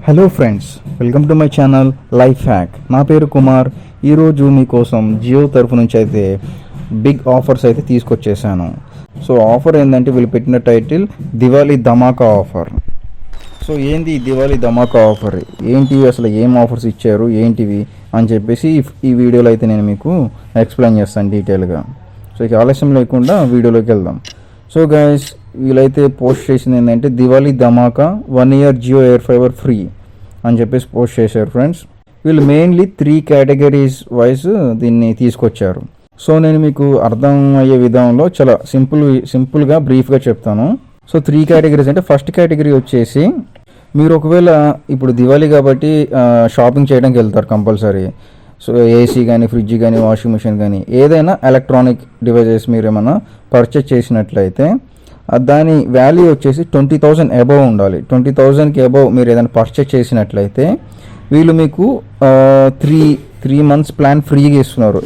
Hello friends, welcome to my channel life hack. నా పేరు కుమార్. ఈరోజు మీకోసం జియో తరఫు నుంచి అయితే బిగ్ ఆఫర్స్ అయితే తీసుకొచ్చేసాను. సో ఆఫర్ ఏంటంటే వీళ్ళు పెట్టిన టైటిల్ దివాళీ ధమాకా ఆఫర్. సో ఏంది దివాళీ ధమాకా ఆఫర్, ఏంటివి అసలు, ఏం ఆఫర్స్ ఇచ్చారు, ఏంటివి అని చెప్పేసి ఈ వీడియోలో అయితే నేను మీకు ఎక్స్ప్లెయిన్ చేస్తాను డీటెయిల్గా. సో ఇక ఆలస్యం లేకుండా వీడియోలోకి వెళ్దాం. సో గైస్, వీళ్ళైతే పోస్ట్ చేసింది ఏంటంటే దివాళీ ధమాకా 1 year Jio air fibre free అని చెప్పేసి పోస్ట్ చేశారు ఫ్రెండ్స్. వీళ్ళు మెయిన్లీ 3 categories వైజ్ దీన్ని తీసుకొచ్చారు. సో నేను మీకు అర్థం అయ్యే విధానంలో చాలా సింపుల్గా బ్రీఫ్గా చెప్తాను. సో 3 categories అంటే ఫస్ట్ కేటగిరీ వచ్చేసి, మీరు ఒకవేళ ఇప్పుడు దివాళీ కాబట్టి షాపింగ్ చేయడానికి వెళ్తారు కంపల్సరీ. సో ఏసీ కానీ, ఫ్రిడ్జ్ కానీ, వాషింగ్ మిషన్ కానీ, ఏదైనా ఎలక్ట్రానిక్ డివైజెస్ మీరు ఏమైనా పర్చేజ్ చేసినట్లయితే దాని వాల్యూ వచ్చేసి 20,000 అబవ్ ఉండాలి. 20,000కి అబవ్ మీరు ఏదైనా పర్చేజ్ చేసినట్లయితే వీళ్ళు మీకు 3 months ప్లాన్ ఫ్రీగా ఇస్తున్నారు.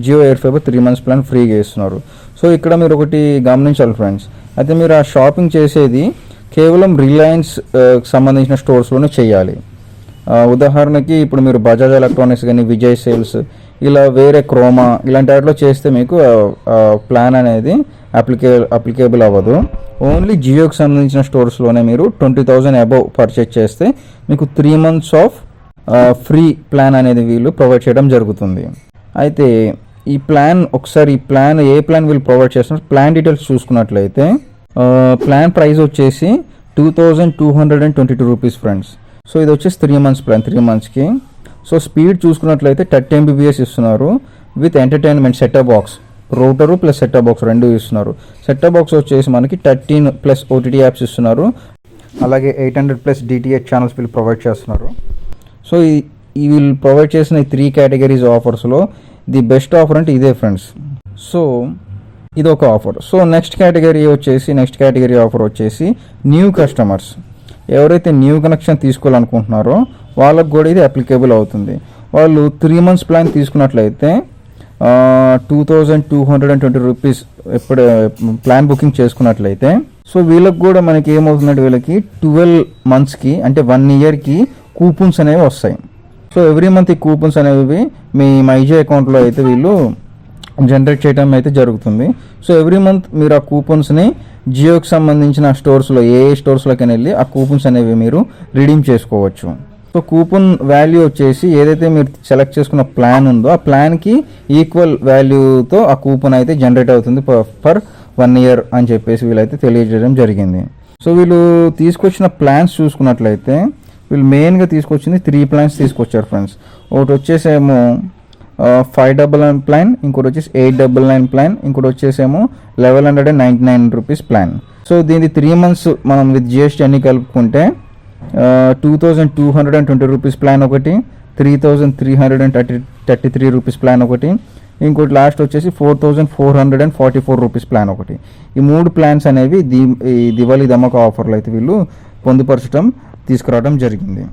Jio air fibre 3 months plan ఫ్రీగా ఇస్తున్నారు. సో ఇక్కడ మీరు ఒకటి గమనించాలి ఫ్రెండ్స్. అయితే మీరు ఆ షాపింగ్ చేసేది కేవలం రిలయన్స్ సంబంధించిన స్టోర్స్లోనే చేయాలి. ఉదాహరణకి ఇప్పుడు మీరు బజాజ్ ఎలక్ట్రానిక్స్ కానీ, విజయ్ సేల్స్, ఇలా వేరే క్రోమా ఇలాంటి వాటిలో చేస్తే మీకు ప్లాన్ అనేది అప్లికేబుల్ అవ్వదు. ఓన్లీ జియోకి సంబంధించిన స్టోర్స్లోనే మీరు 20,000 అబవ్ పర్చేజ్ చేస్తే మీకు 3 months ఆఫ్ ఫ్రీ ప్లాన్ అనేది వీళ్ళు ప్రొవైడ్ చేయడం జరుగుతుంది. అయితే ఈ ప్లాన్ ఏ ప్లాన్ వీళ్ళు ప్రొవైడ్ చేస్తున్నారు, ప్లాన్ డీటెయిల్స్ చూసుకున్నట్లయితే ప్లాన్ ప్రైస్ వచ్చేసి 2,222 రూపీస్ ఫ్రెండ్స్. సో ఇది వచ్చేసి 3 months ప్లాన్, 3 monthsకి. సో స్పీడ్ చూసుకున్నట్లయితే 30 Mbps ఇస్తున్నారు with entertainment setup box, router plus setup box రెండు ఇస్తున్నారు. సెటప్ బాక్స్ వచ్చేసి మనకి 13+ OTT యాప్స్ ఇస్తున్నారు. అలాగే 800+ DTH ఛానల్స్ వీళ్ళు ప్రొవైడ్ చేస్తున్నారు. సో ఈ వీళ్ళు ప్రొవైడ్ చేసిన ఈ 3 categories ఆఫర్స్లో ది బెస్ట్ ఆఫర్ అంటే ఇదే ఫ్రెండ్స్. సో ఇది ఒక offer. So next category offer వచ్చేసి న్యూ కస్టమర్స్. ఎవరైతే న్యూ కనెక్షన్ తీసుకోవాలనుకుంటున్నారో వాళ్ళకు కూడా ఇది అప్లికేబుల్ అవుతుంది. వాళ్ళు 3 months ప్లాన్ తీసుకున్నట్లయితే 2,220 రూపీస్ ఎప్పుడు ప్లాన్ బుకింగ్ చేసుకున్నట్లయితే, సో వీళ్ళకి కూడా మనకి ఏమవుతుందంటే వీళ్ళకి 12 monthsకి అంటే 1 yearకి కూపన్స్ అనేవి వస్తాయి. సో ఎవ్రీ మంత్ ఈ కూపన్స్ అనేవి మీ మైజీ అకౌంట్లో అయితే వీళ్ళు జనరేట్ చేయడం అయితే జరుగుతుంది. సో ఎవ్రీ మంత్ మీరు ఆ కూపన్స్ని జియోకి సంబంధించిన స్టోర్స్లో ఏ స్టోర్స్లోకి వెళ్ళి ఆ కూపన్స్ అనేవి మీరు రిడీమ్ చేసుకోవచ్చు. సో కూపన్ వాల్యూ వచ్చేసి ఏదైతే మీరు సెలెక్ట్ చేసుకున్న ప్లాన్ ఉందో ఆ ప్లాన్కి ఈక్వల్ వాల్యూతో ఆ కూపన్ అయితే జనరేట్ అవుతుంది పర్ 1 year అని చెప్పేసి వీళ్ళైతే తెలియజేయడం జరిగింది. సో వీళ్ళు తీసుకొచ్చిన ప్లాన్స్ చూసుకున్నట్లయితే వీళ్ళు మెయిన్గా తీసుకొచ్చింది 3 plans తీసుకొచ్చారు ఫ్రెండ్స్. ఒకటి వచ్చేసేమో 599 ప్లాన్, ఇంకోటి వచ్చేసి 899 ప్లాన్, ఇంకోటి వచ్చేసేమో 1,199 రూపీస్ ప్లాన్. సో దీనికి 3 months మనం విత్ జిఎస్టీ అన్ని కలుపుకుంటే 2,220 రూపీస్ ప్లాన్ ఒకటి, 3,333 రూపీస్ ప్లాన్ ఒకటి, ఇంకోటి లాస్ట్ వచ్చేసి 4,444 రూపీస్ ప్లాన్ ఒకటి. ఈ 3 plans అనేవి ఈ దివాళీ ధమాకా ఆఫర్లో అయితే వీళ్ళు తీసుకురావడం జరిగింది.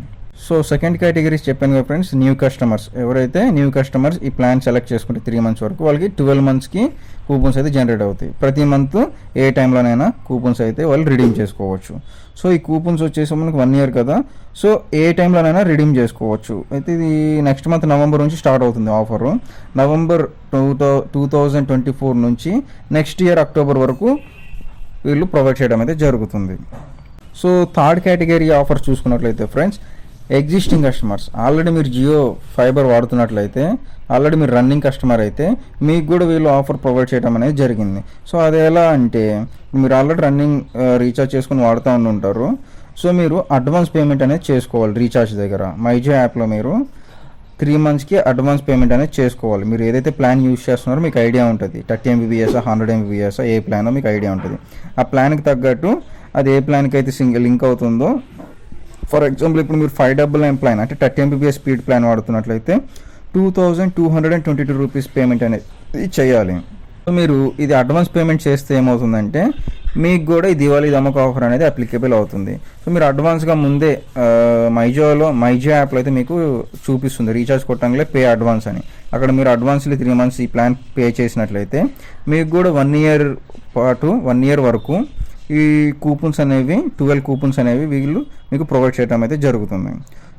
సో సెకండ్ కేటగిరీస్ చెప్పాను కదా ఫ్రెండ్స్, న్యూ కస్టమర్స్. ఎవరైతే న్యూ కస్టమర్స్ ఈ ప్లాన్ సెలెక్ట్ చేసుకుంటే 3 months వరకు వాళ్ళకి 12 monthsకి కూపన్స్ అయితే జనరేట్ అవుతాయి. ప్రతి మంత్ ఏ టైంలోనైనా కూపన్స్ అయితే వాళ్ళు రిడీమ్ చేసుకోవచ్చు. సో ఈ కూపన్స్ వచ్చేసి మనకు 1 year కదా, సో ఏ టైంలోనైనా రిడీమ్ చేసుకోవచ్చు. అయితే ఇది నెక్స్ట్ మంత్ నవంబర్ నుంచి స్టార్ట్ అవుతుంది ఆఫరు. నవంబర్ 2024 నుంచి నెక్స్ట్ ఇయర్ అక్టోబర్ వరకు వీళ్ళు ప్రొవైడ్ చేయడం అయితే జరుగుతుంది. సో థర్డ్ కేటగిరీ ఆఫర్ చూసుకున్నట్లయితే ఫ్రెండ్స్, ఎగ్జిస్టింగ్ కస్టమర్స్. ఆల్రెడీ మీరు జియో ఫైబర్ వాడుతున్నట్లయితే, ఆల్రెడీ మీరు రన్నింగ్ కస్టమర్ అయితే మీకు కూడా వీళ్ళు ఆఫర్ ప్రొవైడ్ చేయడం అనేది జరిగింది. సో అది ఎలా అంటే, మీరు ఆల్రెడీ రన్నింగ్ రీఛార్జ్ చేసుకుని వాడుతూ ఉంటారు. సో మీరు అడ్వాన్స్ పేమెంట్ అనేది చేసుకోవాలి రీఛార్జ్ దగ్గర. మైజీ యాప్లో మీరు 3 monthsకి అడ్వాన్స్ పేమెంట్ అనేది చేసుకోవాలి. మీరు ఏదైతే ప్లాన్ యూజ్ చేస్తున్నారో మీకు ఐడియా ఉంటుంది. 30 Mbps 100 Mbps ఏ ప్లానో మీకు ఐడియా ఉంటుంది. ఆ ప్లాన్కి తగ్గట్టు అది ఏ ప్లాన్కి అయితే లింక్ అవుతుందో, ఫర్ ఎగ్జాంపుల్ ఇప్పుడు మీరు 599 ప్లాన్ అంటే 30 Mbps స్పీడ్ ప్లాన్ వాడుతున్నట్లయితే 2,222 రూపీస్ పేమెంట్ అనేది చేయాలి. సో మీరు ఇది అడ్వాన్స్ పేమెంట్ చేస్తే ఏమవుతుందంటే మీకు కూడా ఈ దివాళీ ధమాకా ఆఫర్ అనేది అప్లికేబుల్ అవుతుంది. సో మీరు అడ్వాన్స్గా ముందే మైజీ యాప్లో అయితే మీకు చూపిస్తుంది రీఛార్జ్ కొట్టంగానే పే అడ్వాన్స్ అని. అక్కడ మీరు అడ్వాన్స్లీ 3 months ఈ ప్లాన్ పే చేసినట్లయితే మీకు కూడా 1 year వరకు ఈ కూపన్స్ అనేవి 12 కూపన్స్ అనేవి వీళ్ళు మీకు ప్రొవైడ్ చేయడం అయితే జరుగుతుంది.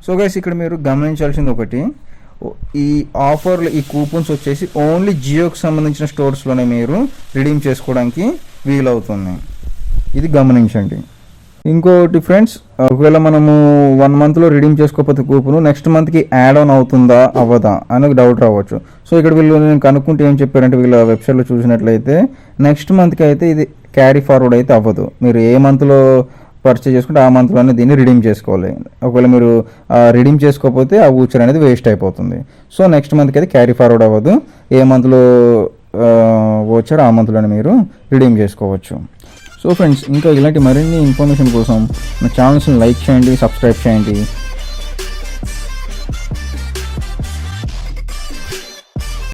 సో గైస్ ఇక్కడ మీరు గమనించాల్సింది ఒకటి, ఈ ఆఫర్లు ఈ కూపన్స్ వచ్చేసి ఓన్లీ జియోకి సంబంధించిన స్టోర్స్లోనే మీరు రిడీమ్ చేసుకోవడానికి వీలవుతుంది, ఇది గమనించండి. ఇంకోటి ఫ్రెండ్స్, ఒకవేళ మనము 1 మంత్లో రిడీమ్ చేసుకోకపోతే కూపన్ నెక్స్ట్ మంత్కి యాడ్ ఆన్ అవుతుందా అవ్వదా అని ఒక డౌట్ రావచ్చు. సో ఇక్కడ వీళ్ళు నేను కనుక్కుంటే ఏం చెప్పారంటే, వీళ్ళ వెబ్సైట్లో చూసినట్లయితే నెక్స్ట్ మంత్కి అయితే ఇది క్యారీ ఫార్వర్డ్ అయితే అవ్వదు. మీరు ఏ మంత్లో పర్చేజ్ చేసుకుంటే ఆ మంత్లోనే దీన్ని రిడీమ్ చేసుకోవాలి. ఒకవేళ మీరు రిడీమ్ చేసుకోకపోతే ఆ వూచర్ అనేది వేస్ట్ అయిపోతుంది. సో నెక్స్ట్ మంత్కి అయితే క్యారీ ఫార్వర్డ్ అవ్వదు, ఏ మంత్లో వూచర్ ఆ మంత్లోనే మీరు రిడీమ్ చేసుకోవచ్చు. సో ఫ్రెండ్స్, ఇంకా ఇలాంటి మరిన్ని ఇన్ఫర్మేషన్ కోసం నా ఛానల్స్ని లైక్ చేయండి, సబ్స్క్రైబ్ చేయండి.